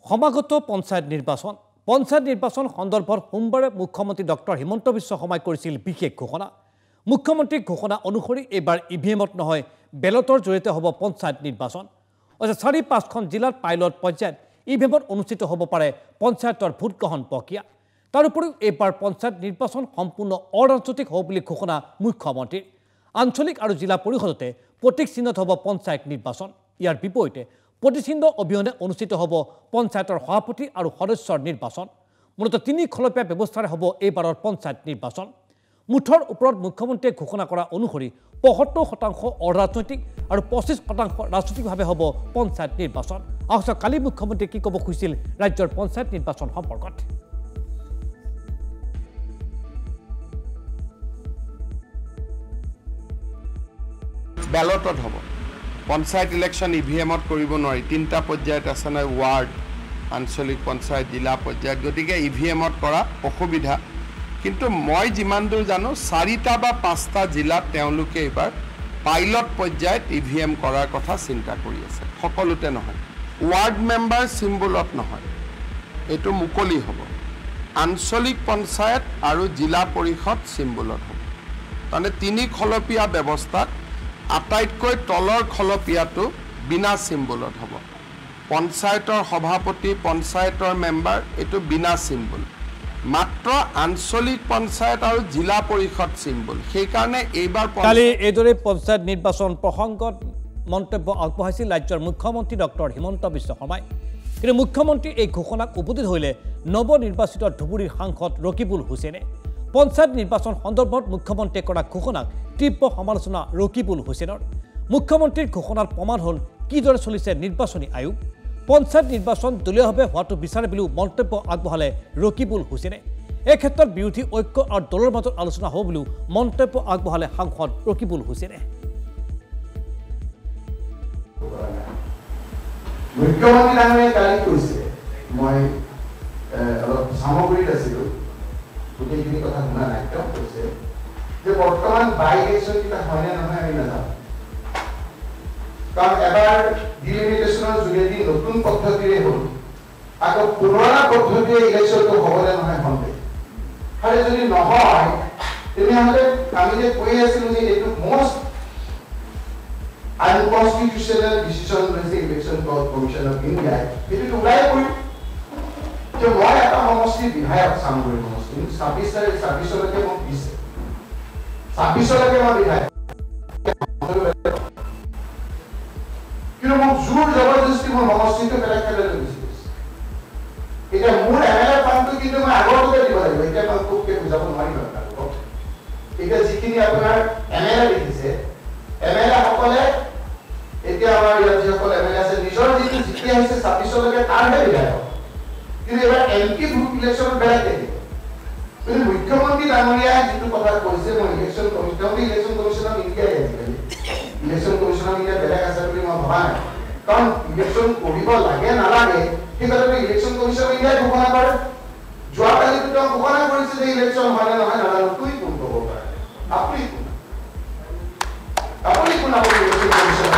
সমাগত পঞ্চায়ত নিৰ্বাচন সন্দৰ্ভত সোমবাৰে মুখ্যমন্ত্ৰী ডক্টৰ হিমন্ত বিশ্ব শৰ্মাই কৰিছিল বিশেষ ঘোষণা। মুখ্যমন্ত্ৰীৰ ঘোষণা অনুসৰি এইবাৰ ইভিএমত নহয় বেলটৰ জৰিয়তে হ'ব পঞ্চায়ত নিৰ্বাচন। ৪-৫খন জিলাত পাইলট পৰ্যায়ত ইভিএমত অনুষ্ঠিত হ'ব পাৰে পঞ্চায়তৰ ভোটগ্ৰহণ প্ৰক্ৰিয়া। তাৰোপৰিও এইবাৰ পঞ্চায়ত নিৰ্বাচন সম্পূৰ্ণ অৰাজনৈতিক হ'ব বুলি ঘোষণা মুখ্যমন্ত্ৰীৰ। আঞ্চলিক আৰু জিলা পৰিষদতে প্ৰতীক চিহ্নত হ'ব পঞ্চায়ত নিৰ্বাচন। ইয়াৰ বিপৰীতে প্ৰতিচিহ্ন অবিহনে অনুষ্ঠিত হ'ব পঞ্চায়তৰ সভাপতি আৰু সদস্যৰ নিৰ্বাচন। মূলতঃ ৩ খলপীয়া ব্যৱস্থাৰে হ'ব এইবাৰৰ পঞ্চায়ত নিৰ্বাচন। মুঠৰ ওপৰত মুখ্যমন্ত্ৰীয়ে ঘোষণা কৰা অনুসৰি ৭৫% অৰাজনৈতিক আৰু ২৫% ৰাজনৈতিকভাৱে হ'ব পঞ্চায়ত নিৰ্বাচন। অৱশ্যে কালি মুখ্যমন্ত্ৰীয়ে কি ক'ব খুজিছিল ৰাজ্যৰ পঞ্চায়ত নিৰ্বাচন সম্পৰ্কত। বেলটত হ'ব পঞ্চায়ত ইলেকশ্যন ইভিএমত কৰিব নোৱাৰি। ৩টা পৰ্যায়ত আছে নহয়, ৱাৰ্ড, আঞ্চলিক পঞ্চায়ত, জিলা পৰ্যায়ত, গতিকে ইভিএমত কৰা অসুবিধা। কিন্তু মই যিমান দূৰ জানো ৪টা বা 5টা জিলাত তেওঁলোকে এইবাৰ পাইলট পৰ্যায়ত ইভিএম কৰাৰ কথা চিন্তা কৰি আছে। সকলোতে নহয়, ৱাৰ্ড মেম্বাৰ চিম্বলত নহয়, এইটো মুকলি হ'ব। আঞ্চলিক পঞ্চায়ত আৰু জিলা পৰিষদ চিম্বলত হ'ব। তাৰমানে ৩ খলপীয়া ব্যৱস্থাত আটাইতকৈ তলৰ খলপীয়াটো বিনা চিম্বলত হ'ব। পঞ্চায়তৰ সভাপতি, পঞ্চায়তৰ মেম্বাৰ, এইটো বিনা চিম্বল। মাত্ৰ আঞ্চলিক পঞ্চায়ত আৰু জিলা পৰিষদ চিম্বল। সেইকাৰণে এইবাৰ কালি এইদৰে পঞ্চায়ত নিৰ্বাচন প্ৰসংগত মন্তব্য আগবঢ়াইছিল ৰাজ্যৰ মুখ্যমন্ত্ৰী ডক্টৰ হিমন্ত বিশ্ব শৰ্মাই। কিন্তু মুখ্যমন্ত্ৰীৰ এই ঘোষণাক উপস্থিত হ'লে নৱনিৰ্বাচিত ধুবুৰীৰ সাংসদ ৰকিবুল হুছেইনে। পঞ্চায়ত নিৰ্বাচন সন্দৰ্ভত মুখ্যমন্ত্ৰীয়ে কৰা ঘোষণাক তীব্ৰ সমালোচনা ৰকিবুল হুছেইনৰ। মুখ্যমন্ত্ৰীৰ ঘোষণাৰ প্ৰমাণ হ'ল কিদৰে চলিছে নিৰ্বাচনী আয়োগ। পঞ্চায়ত নিৰ্বাচন দলীয়ভাৱে হোৱাটো বিচাৰে বুলিও মন্তব্য আগবঢ়ালে ৰকিবুল হুছেইনে। এই ক্ষেত্ৰত বিৰোধী ঐক্য আৰু দলৰ মাজত আলোচনা হ'ব বুলিও মন্তব্য আগবঢ়ালে সাংসদ ৰকিবুল হুছেইনে। মুখ্যমন্ত্ৰী ডাঙৰীয়াই কালি কৈছে, মই অলপ সামগ্ৰীত আছিলোঁ, গোটেইখিনি কথা শুনা নাই। তেওঁ কৈছে যে বৰ্তমান বাই ইলেকশ্যন কিবা হয়নে নহয় আমি নাজানো, কাৰণ এবাৰ ডিলিমিটেশ্যনৰ যোগেদি নতুন পদ্ধতিৰে হ'ল, আকৌ পুৰণা পদ্ধতিৰে ইলেকশ্যনটো হ'বনে নহয় সন্দেহ। আৰু যদি নহয় তেনেহ'লে আমি যে কৈ আছিলোঁ যে এইটো মষ্ট আনকনষ্টিটিউচনেল ডিচিশ্যন লৈছে ইলেকশ্যন কমিশ্যন অফ ইণ্ডিয়াই, এইটো ওলাই পৰিল যে মই এটা সমষ্টিৰ বিধায়ক চামগুৰি সমষ্টি, ২৬লৈকে মোক দিছে, ২৬লৈকে মই বিধায়ক, কিন্তু মোক জোৰ জবৰদস্তি মোৰ সমষ্টিটো বেলেগ খেললৈ গুচি গৈছে। এতিয়া মোৰ এমএলএ ফাণ্ডটো কিন্তু মই আগৰটোকে দিব লাগিব, এতিয়া মই খুবকে বুজাব নোৱাৰিম আপোনালোকক। এতিয়া যিখিনি আপোনাৰ এমএলএ দেখিছে, এমএলএ সকলে এতিয়া আমাৰ ইয়াত যিসকল এমএলএ আছে নিজৰ যিটো জিকি আহিছে ২৬লৈকে তাৰহে বিধায়ক, কিন্তু এবাৰ এমপি গ্ৰুপ ইলেকশ্যনত বেলেগ দেখিব। কিন্তু মুখ্যমন্ত্ৰী ডাঙৰীয়াই যিটো কথা কৈছে, মই ইলেকশ্যন কমিশ্যনক নিদিয়াই আজিকালি, ইলেকশ্যন কমিশ্যনক এতিয়া বেলেগ আছে বুলি মই ভবা নাই। কাৰণ ইলেকশ্যন কৰিব লাগে নালাগে সেই কথাটো ইলেকশ্যন কমিশ্যনক ইণ্ডিয়াই ঘোষণা কৰে। যোৱাকালিতো তেওঁ ঘোষণা কৰিছে যে ইলেকশ্যন হয় নে নহয় নাজানো, তুই কোন ক'ব পাৰে, আপুনি কোন ইলেকশ্যন কমিশ্যনক